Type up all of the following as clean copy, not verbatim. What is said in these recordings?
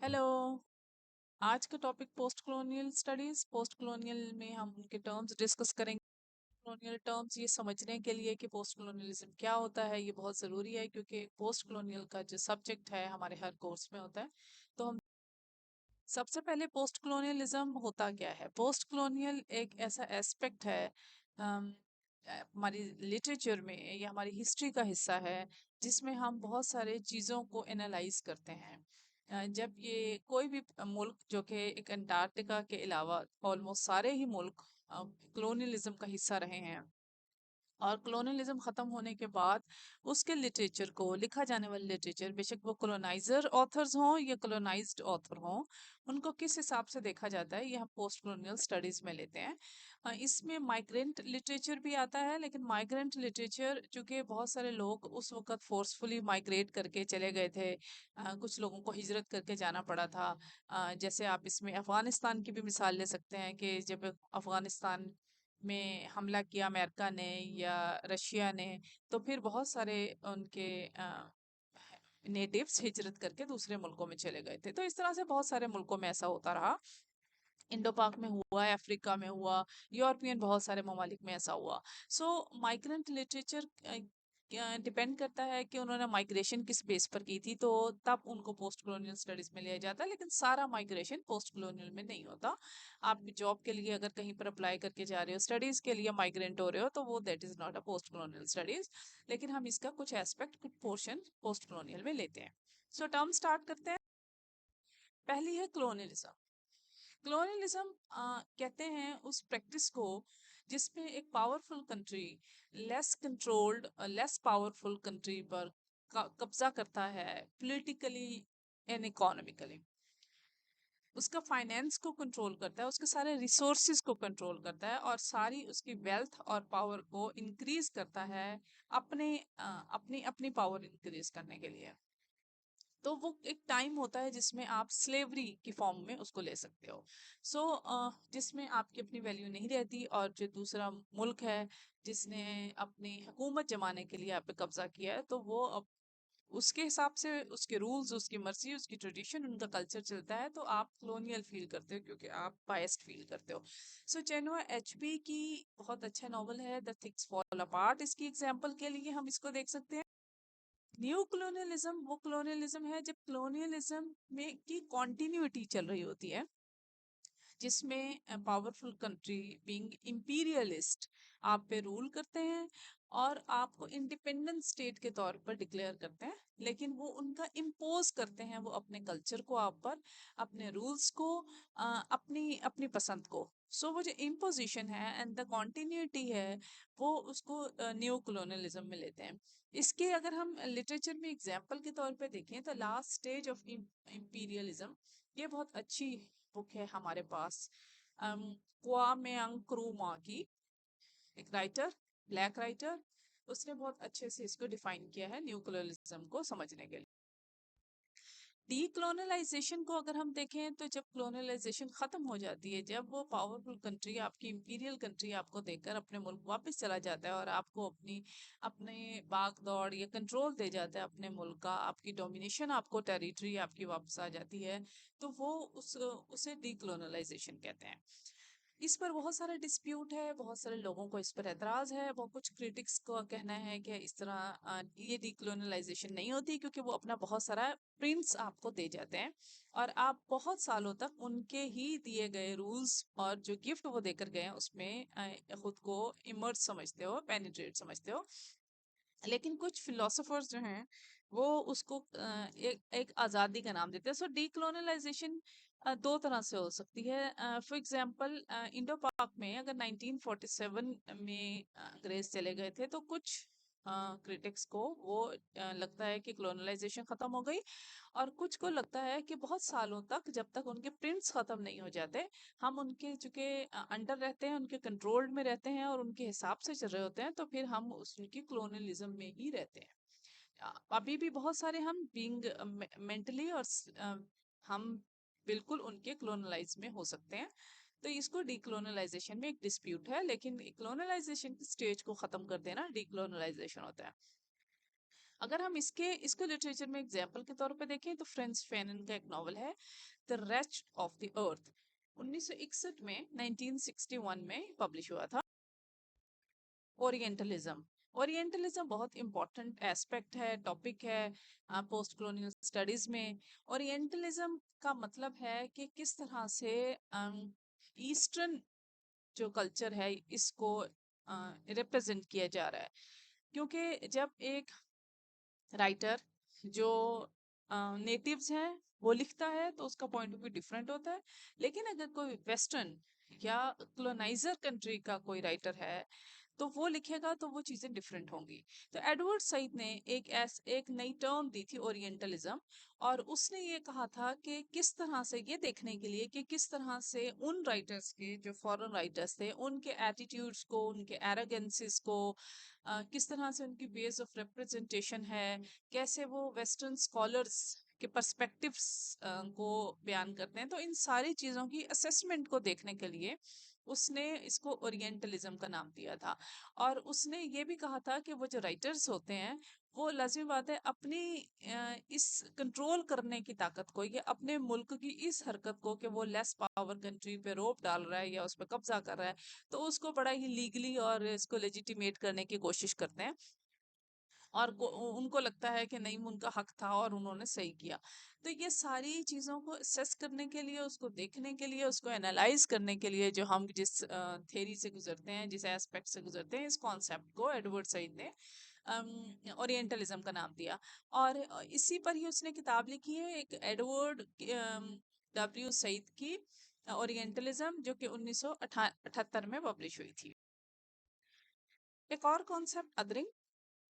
Hello. आज का topic post colonial studies. Post colonial में हम उनके टर्म्स डिस्कस करेंगे। कॉलोनियल टर्म्स ये समझने के लिए कि पोस्ट कॉलोनियलिज्म क्या होता है ये बहुत ज़रूरी है, क्योंकि पोस्ट कॉलोनियल का जो सब्जेक्ट है हमारे हर कोर्स में होता है। तो हम सबसे पहले पोस्ट कॉलोनियलिज्म होता क्या है। पोस्ट कॉलोनियल एक ऐसा एस्पेक्ट है हमारी लिटरेचर में या हमारी हिस्ट्री का हिस्सा है, जिसमें हम बहुत सारे चीज़ों को एनालाइज करते हैं। जब ये कोई भी मुल्क, जो कि एक अंटार्कटिका के अलावा ऑलमोस्ट सारे ही मुल्क कॉलोनियलिज्म का हिस्सा रहे हैं, और कॉलोनियलिज्म खत्म होने के बाद उसके लिटरेचर को, लिखा जाने वाला लिटरेचर, बेशक वो कॉलोनाइजर ऑथर्स हों या कॉलोनाइज्ड ऑथर हों, उनको किस हिसाब से देखा जाता है ये हम पोस्ट कॉलोनियल स्टडीज में लेते हैं। इसमें माइग्रेंट लिटरेचर भी आता है, लेकिन माइग्रेंट लिटरेचर चूंकि बहुत सारे लोग उस वक्त फोर्सफुली माइग्रेट करके चले गए थे, कुछ लोगों को हिजरत करके जाना पड़ा था। जैसे आप इसमें अफगानिस्तान की भी मिसाल ले सकते हैं कि जब अफगानिस्तान में हमला किया अमेरिका ने या रशिया ने, तो फिर बहुत सारे उनके नेटिव्स हिजरत करके दूसरे मुल्कों में चले गए थे। तो इस तरह से बहुत सारे मुल्कों में ऐसा होता रहा। इंडो पाक में हुआ, अफ्रीका में हुआ, यूरोपियन बहुत सारे ममालिक में ऐसा हुआ। सो माइग्रेंट लिटरेचर डिपेंड करता है कि उन्होंने माइग्रेशन किस बेस पर की थी, तो तब उनको पोस्ट कॉलोनियल स्टडीज में लिया जाता है। लेकिन सारा माइग्रेशन पोस्ट कॉलोनियल में नहीं होता। आप जॉब के लिए अगर कहीं पर अप्लाई करके जा रहे हो, स्टडीज के लिए माइग्रेंट हो रहे हो, तो वो that is not a post colonial studies. लेकिन हम इसका कुछ एस्पेक्ट, कुछ पोर्शन पोस्ट कॉलोनियल में लेते हैं। सो टर्म स्टार्ट करते हैं। पहली है कॉलोनियलिज्म। कॉलोनियलिज्म कहते हैं उस प्रैक्टिस को जिसमें एक powerful country less controlled, less powerful country पर कब्जा करता है, पॉलिटिकली एंड इकोनॉमिकली। उसका फाइनेंस को कंट्रोल करता है, उसके सारे रिसोर्सेज को कंट्रोल करता है, और सारी उसकी वेल्थ और पावर को इंक्रीज करता है अपने अपनी अपनी पावर इंक्रीज करने के लिए। तो वो एक टाइम होता है जिसमें आप स्लेवरी की फॉर्म में उसको ले सकते हो। सो जिसमें आपकी अपनी वैल्यू नहीं रहती, और जो दूसरा मुल्क है जिसने अपनी हुकूमत जमाने के लिए आप पे कब्जा किया है, तो वो अब उसके हिसाब से उसके रूल्स, उसकी मर्जी, उसकी ट्रेडिशन, उनका कल्चर चलता है, तो आप कॉलोनियल फील करते हो क्योंकि आप बायस्ड फील करते हो। सो चेनुआ एचपी की बहुत अच्छा नॉवल है द थिंग्स फॉल अपार्ट। इसकी एग्जांपल के लिए हम इसको देख सकते हैं। न्यू कॉलोनियलिज्म वो कॉलोनियलिज्म है जब कॉलोनियलिज्म में की कॉन्टिन्यूटी चल रही होती है, जिसमें पावरफुल कंट्री बीइंग इंपीरियलिस्ट आप पे रूल करते हैं और आपको इंडिपेंडेंट स्टेट के तौर पर डिक्लेयर करते हैं, लेकिन वो उनका इम्पोज करते हैं, वो अपने कल्चर को आप पर, अपने रूल्स को, अपनी अपनी पसंद को। सो वो जो इम्पोजिशन है एंड द कॉन्टिन्यूटी है, वो उसको न्यू कॉलोनियलिज्म में लेते हैं। इसके अगर हम लिटरेचर में एग्जाम्पल के तौर पे देखें, तो लास्ट स्टेज ऑफ इंपीरियलिज्म, ये बहुत अच्छी बुक है हमारे पास। क्वामे अंक्रुमा की, एक राइटर, ब्लैक राइटर, उसने बहुत अच्छे से इसको डिफाइन किया है न्यू कॉलोनियलिज्म को समझने के लिए। डीकोलोनलाइजेशन को अगर हम देखें, तो जब कॉलोनलाइजेशन खत्म हो जाती है, जब वो पावरफुल कंट्री, आपकी इंपीरियल कंट्री आपको देकर अपने मुल्क वापस चला जाता है और आपको अपनी अपने भाग दौड़ या कंट्रोल दे जाता है अपने मुल्क का, आपकी डोमिनेशन, आपको टेरिटरी आपकी वापस आ जाती है, तो वो उसे डीकोलोनलाइजेशन कहते हैं। इस पर बहुत सारा डिस्प्यूट है, बहुत सारे लोगों को इस पर एतराज है। बहुत कुछ क्रिटिक्स का कहना है कि इस तरह ये डीकोलोनलाइजेशन नहीं होती, क्योंकि वो अपना बहुत सारा प्रिंट्स आपको दे जाते हैं, और आप बहुत सालों तक उनके ही दिए गए रूल्स और जो गिफ्ट वो देकर गए हैं उसमें खुद को इमर्ज समझते हो, पेनिट्रेट समझते हो। लेकिन कुछ फिलोसोफर्स जो हैं वो उसको एक आज़ादी का नाम देते हैं। सो डीकोलोनलाइजेशन दो तरह से हो सकती है। फॉर एग्जांपल, इंडो पाक में अगर 1947 में अंग्रेज चले गए थे, तो कुछ क्रिटिक्स को वो लगता है कि कॉलोनलाइजेशन खत्म हो गई, और कुछ को लगता है कि बहुत सालों तक, जब तक उनके प्रिंट्स खत्म नहीं हो जाते, हम उनके चूंकि अंडर रहते हैं, उनके कंट्रोल में रहते हैं और उनके हिसाब से चल रहे होते हैं, तो फिर हम उनकी कॉलोनियलिज्म में ही रहते हैं। अभी भी बहुत सारे हम बीइंग मेंटली और हम बिल्कुल उनके कॉलोनलाइज में हो सकते हैं। तो इसको डीकोलोनलाइजेशन में एक डिस्प्यूट है, लेकिन कॉलोनलाइजेशन की स्टेज को खत्म कर देना डीकोलोनलाइजेशन होता है। अगर हम इसको लिटरेचर में एग्जाम्पल के तौर पे देखें तो फ्रेंच फैनन का एक नॉवल है the rest of the earth, 1961 में 1961 में पब्लिश हुआ था। ओरिएंटलिज्म, ओरिएंटलिज्म बहुत इंपॉर्टेंट एस्पेक्ट है, टॉपिक है पोस्ट कॉलोनियल स्टडीज में। ओरिएंटलिज्म का मतलब है कि किस तरह से ईस्टर्न जो कल्चर है इसको रिप्रेजेंट किया जा रहा है। क्योंकि जब एक राइटर जो नेटिव्स हैं वो लिखता है तो उसका पॉइंट ऑफ व्यू डिफरेंट होता है, लेकिन अगर कोई वेस्टर्न या कॉलोनाइजर कंट्री का कोई राइटर है तो वो लिखेगा तो वो चीजें डिफरेंट होंगी। तो एडवर्ड सईद ने एक नई टर्म दी थी ओरिएंटलिज्म, और उसने ये कहा था कि किस तरह से ये देखने के लिए कि किस तरह से उन राइटर्स के जो फॉरेन राइटर्स थे उनके एटीट्यूड्स को, उनके एरोगेंसेस को, किस तरह से उनकी वेज ऑफ रिप्रेजेंटेशन है, कैसे वो वेस्टर्न स्कॉलर्स के पर्सपेक्टिव्स को बयान करते हैं। तो इन सारी चीज़ों की असेसमेंट को देखने के लिए उसने इसको ओरिएंटलिज्म का नाम दिया था। और उसने ये भी कहा था कि वो जो राइटर्स होते हैं वो लाजमी बात है अपनी इस कंट्रोल करने की ताकत को, या अपने मुल्क की इस हरकत को कि वो लेस पावर कंट्री पे रोप डाल रहा है या उस पर कब्जा कर रहा है, तो उसको बड़ा ही लीगली और इसको लेजिटिमेट करने की कोशिश करते हैं। और उनको लगता है कि नहीं उनका हक था और उन्होंने सही किया। तो ये सारी चीज़ों को असेस करने के लिए, उसको देखने के लिए, उसको एनालाइज करने के लिए जो हम जिस थेरी से गुजरते हैं, जिस एस्पेक्ट से गुजरते हैं, इस कॉन्सेप्ट को एडवर्ड सईद ने ओरिएंटलिज्म का नाम दिया। और इसी पर ही उसने किताब लिखी है एक एडवर्ड डब्ल्यू सईद की ओरिएंटलिज्म, जो कि 1978 में पब्लिश हुई थी। एक और कॉन्सेप्ट अदरिंग,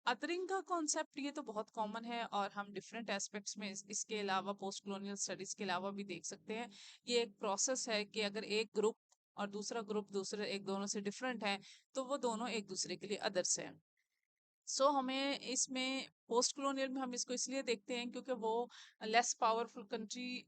अदरिंग का कॉन्सेप्ट ये तो बहुत कॉमन है और हम डिफरेंट एस्पेक्ट्स में इसके अलावा पोस्ट कॉलोनियल स्टडीज के अलावा भी देख सकते हैं। ये एक प्रोसेस है कि अगर एक ग्रुप और दूसरा ग्रुप दूसरे एक दोनों से डिफरेंट है तो वो दोनों एक दूसरे के लिए अदर्स हैं। हमें इसमें पोस्ट कॉलोनियल में हम इसको इसलिए देखते हैं क्योंकि वो लेस पावरफुल कंट्री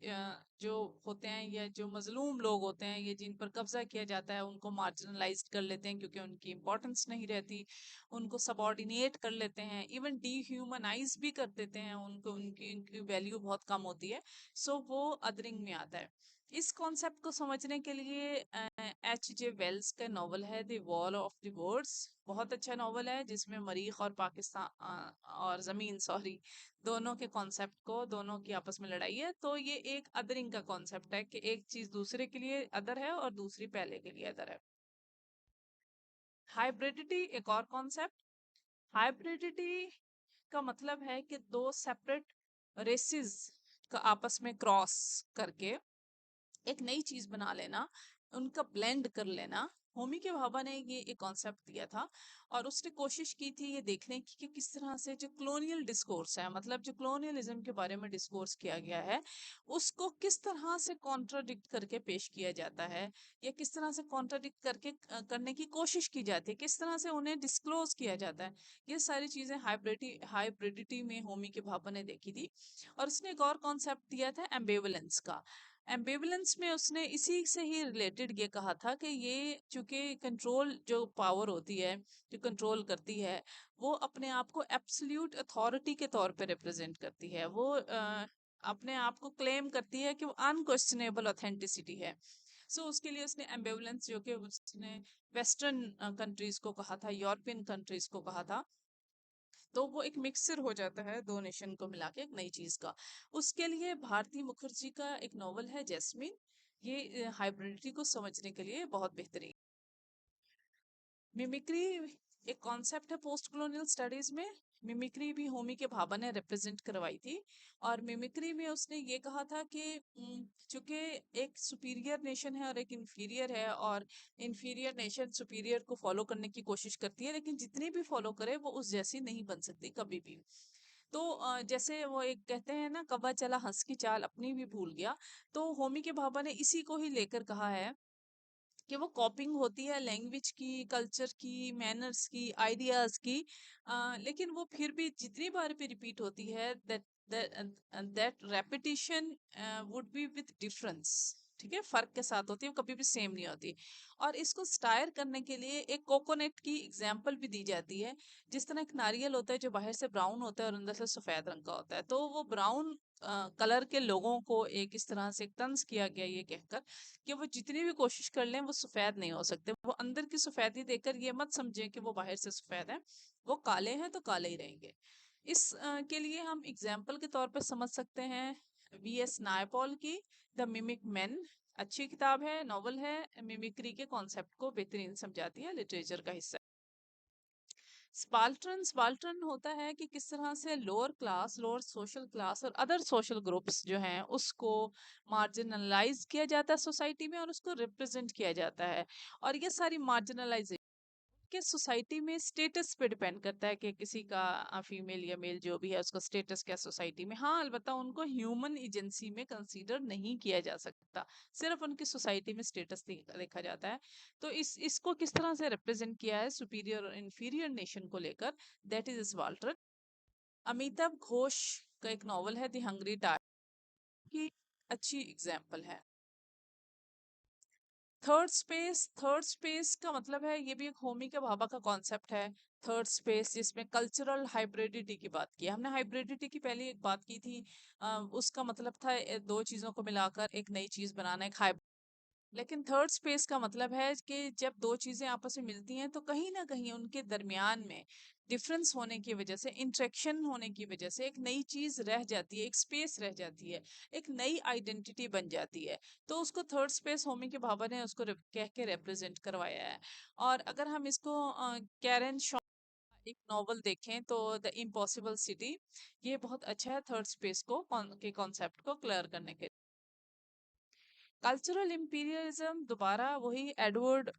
जो होते हैं या जो मजलूम लोग होते हैं, ये जिन पर कब्जा किया जाता है, उनको मार्जिनलाइज कर लेते हैं क्योंकि उनकी इंपॉर्टेंस नहीं रहती, उनको सबऑर्डिनेट कर लेते हैं, इवन डीह्यूमनाइज भी कर देते हैं उनको, उनकी वैल्यू बहुत कम होती है। वो अदरिंग में आता है। इस कॉन्सेप्ट को समझने के लिए H.G. वेल्स का नॉवल है the war of the words, बहुत अच्छा नॉवल है जिसमें मरीख और पाकिस्तान और जमीन सॉरी दोनों के कॉन्सेप्ट को, दोनों की आपस में लड़ाई है। तो ये एक अदरिंग का कॉन्सेप्ट है कि एक चीज दूसरे के लिए अदर है और दूसरी पहले के लिए अदर है। हाइब्रिडिटी एक और कॉन्सेप्ट। हाइब्रिडिटी का मतलब है कि दो सेपरेट रेसेस का आपस में क्रॉस करके एक नई चीज बना लेना, उनका ब्लेंड कर लेना। होमी के भाभा ने ये एक कॉन्सेप्ट दिया था और उसने कोशिश की थी ये देखने की कि किस तरह से जो कॉलोनियल डिस्कोर्स है, मतलब जो कॉलोनियलिज्म के बारे में डिस्कोर्स किया गया है, उसको किस तरह से कॉन्ट्राडिक्ट करके पेश किया जाता है, या किस तरह से कॉन्ट्राडिक्ट करके करने की कोशिश की जाती है, किस तरह से उन्हें डिस्क्लोज किया जाता है। ये सारी चीजें हाइब्रिडिटी में होमी के भाभा ने देखी थी। और उसने एक और कॉन्सेप्ट दिया था एम्बिवलेंस का। एम्बिवलेंस में उसने इसी से ही रिलेटेड ये कहा था कि ये चूंकि कंट्रोल जो पावर होती है जो कंट्रोल करती है वो अपने आप को एब्सोल्यूट अथॉरिटी के तौर पे रिप्रेजेंट करती है, वो अपने आप को क्लेम करती है कि वो अनक्वेश्चनेबल ऑथेंटिसिटी है। उसके लिए उसने एम्बिवलेंस, जो कि उसने वेस्टर्न कंट्रीज को कहा था, यूरोपियन कंट्रीज को कहा था, तो वो एक मिक्सचर हो जाता है दो नेशन को मिला के एक नई चीज का। उसके लिए भारती मुखर्जी का एक नॉवल है जैस्मिन, ये हाइब्रिडिटी को समझने के लिए बहुत बेहतरीन। मिमिक्री एक कॉन्सेप्ट है पोस्ट कॉलोनियल स्टडीज में। मिमिक्री भी होमी के भाभा ने रिप्रेजेंट करवाई थी। और मिमिक्री में उसने ये कहा था कि चूंकि एक सुपीरियर नेशन है और एक इंफीरियर है, और इंफीरियर नेशन सुपीरियर को फॉलो करने की कोशिश करती है, लेकिन जितनी भी फॉलो करे वो उस जैसी नहीं बन सकती कभी भी। तो जैसे वो एक कहते हैं ना, कौवा चला हंस की चाल अपनी भी भूल गया। तो होमी के भाभा ने इसी को ही लेकर कहा है कि वो कॉपिंग होती है लैंग्वेज की, कल्चर की, मैनर्स की, आइडियाज की, लेकिन वो फिर भी जितनी बार भी रिपीट होती है that that repetition would be with difference. ठीक है, फर्क के साथ होती है, वो कभी भी सेम नहीं होती। और इसको स्टायर करने के लिए एक कोकोनट की एग्जाम्पल भी दी जाती है। जिस तरह एक नारियल होता है जो बाहर से ब्राउन होता है और अंदर से सफेद रंग का होता है, तो वो ब्राउन कलर के लोगों को एक इस तरह से तंज किया गया ये कहकर कि वो जितनी भी कोशिश कर लें वो सफेद नहीं हो सकते। वो अंदर की सफेदी देखकर ये मत समझें कि वो बाहर से सफेद है, वो काले हैं तो काले ही रहेंगे। इस के लिए हम एग्जाम्पल के तौर पर समझ सकते हैं वी.एस. नायपॉल की द मिमिक मैन। अच्छी किताब है, नॉवल है, मिमिक्री के कॉन्सेप्ट को बेहतरीन समझाती है, लिटरेचर का हिस्सा। स्पाल्ट्रन स्पाल्ट्रन होता है कि किस तरह से lower class, lower social class और अदर सोशल ग्रुप्स जो हैं उसको मार्जिनलाइज किया जाता है सोसाइटी में और उसको रिप्रेजेंट किया जाता है। और ये सारी मार्जिनलाइजेशन के सोसाइटी में स्टेटस पे डिपेंड करता है कि किसी का फीमेल या मेल जो भी है उसका स्टेटस क्या सोसाइटी में। हाँ, अलबत्ता उनको ह्यूमन एजेंसी में कंसीडर नहीं किया जा सकता, सिर्फ उनकी सोसाइटी में स्टेटस देखा जाता है। तो इसको किस तरह से रिप्रेजेंट किया है सुपीरियर और इंफीरियर नेशन को लेकर, that is subaltern. Amitabh Ghosh का एक नॉवल है द हंग्री टाइगर की अच्छी एग्जाम्पल है। थर्ड स्पेस का मतलब है, ये भी एक होमी के भाभा का कॉन्सेप्ट है। थर्ड स्पेस जिसमें कल्चरल हाइब्रिडिटी की बात की, हमने हाइब्रिडिटी की पहले एक बात की थी। उसका मतलब था दो चीजों को मिलाकर एक नई चीज बनाना, एक हाइब्रिड। लेकिन थर्ड स्पेस का मतलब है कि जब दो चीजें आपस में मिलती हैं तो कहीं ना कहीं उनके दरमियान में डिफरेंस होने की वजह से, इंटरेक्शन होने की वजह से एक नई चीज रह जाती है, एक स्पेस रह जाती है, एक नई आइडेंटिटी बन जाती है। तो उसको थर्ड स्पेस होमी के भाभा ने उसको कह के रिप्रेजेंट करवाया है। और अगर हम इसको कैरन शॉ एक नॉवल देखें तो द इम्पॉसिबल सिटी, ये बहुत अच्छा है थर्ड स्पेस को के कॉन्सेप्ट को क्लियर करने के। कल्चरल इंपीरियलिज्म दोबारा वही एडवर्ड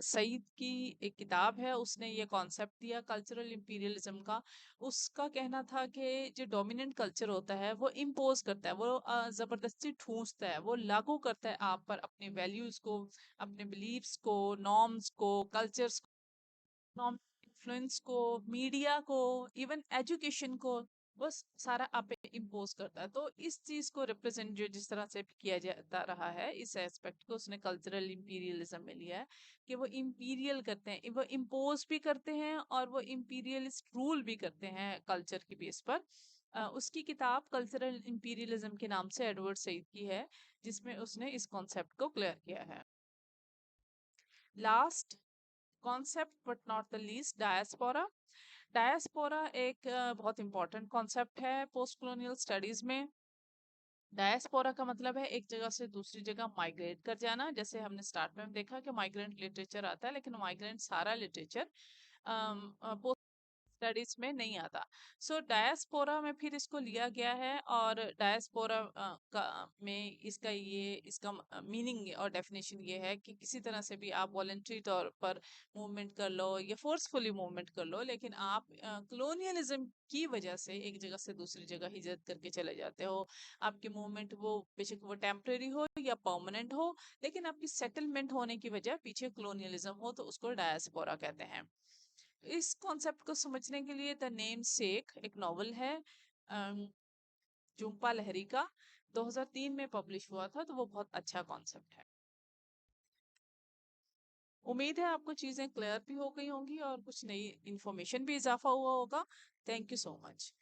सईद की एक किताब है, उसने ये कॉन्सेप्ट दिया कल्चरल इंपीरियलिज्म का। उसका कहना था कि जो डोमिनेंट कल्चर होता है वो इम्पोज करता है, वो जबरदस्ती ठूंसता है, वो लागू करता है आप पर अपने वैल्यूज को, अपने बिलीव्स को, नॉर्म्स को, कल्चर्स को, इन्फ्लुएंस को, मीडिया को, इवन एजुकेशन को, बस सारा आप पे इम्पोज करता है। तो इस चीज को रिप्रेजेंट जो जिस तरह से भी किया जाता रहा है, इस एस्पेक्ट को उसने कल्चरल इंपीरियलिज्म में लिया है कि वो इंपीरियल करते हैं, वो इम्पोज भी करते हैं और वो इंपीरियलिस्ट रूल भी करते हैं कल्चर के बेस पर। उसकी किताब कल्चरल इंपीरियलिज्म के नाम से एडवर्ड सईद की है, जिसमें उसने इस कॉन्सेप्ट को क्लियर किया है। Last concept but not the least, diaspora. Diaspora एक बहुत इंपॉर्टेंट कॉन्सेप्ट है पोस्ट कॉलोनियल स्टडीज में। डायस्पोरा का मतलब है एक जगह से दूसरी जगह माइग्रेट कर जाना। जैसे हमने स्टार्ट में देखा कि माइग्रेंट लिटरेचर आता है, लेकिन माइग्रेंट सारा लिटरेचर स्टडीज में नहीं आता। सो डायस्पोरा में फिर इसको लिया गया है और डायस्पोरा का में इसका मीनिंग और डेफिनेशन ये है कि किसी तरह से भी आप वॉलेंट्री तौर पर मूवमेंट कर लो या फोर्सफुली मूवमेंट कर लो, लेकिन आप कलोनियलिज्म की वजह से एक जगह से दूसरी जगह हिजरत करके चले जाते हो। आपकी मूवमेंट वो बेशक वो टेम्परेरी हो या परमानेंट हो, लेकिन आपकी सेटलमेंट होने की वजह पीछे कलोनियलिज्म हो, तो उसको डायस्पोरा कहते हैं। इस कॉन्सेप्ट को समझने के लिए द नेम सेक एक नॉवल है झुम्पा लहरी का, 2003 में पब्लिश हुआ था, तो वो बहुत अच्छा कॉन्सेप्ट है। उम्मीद है आपको चीजें क्लियर भी हो गई होंगी और कुछ नई इंफॉर्मेशन भी इजाफा हुआ होगा। Thank you so much.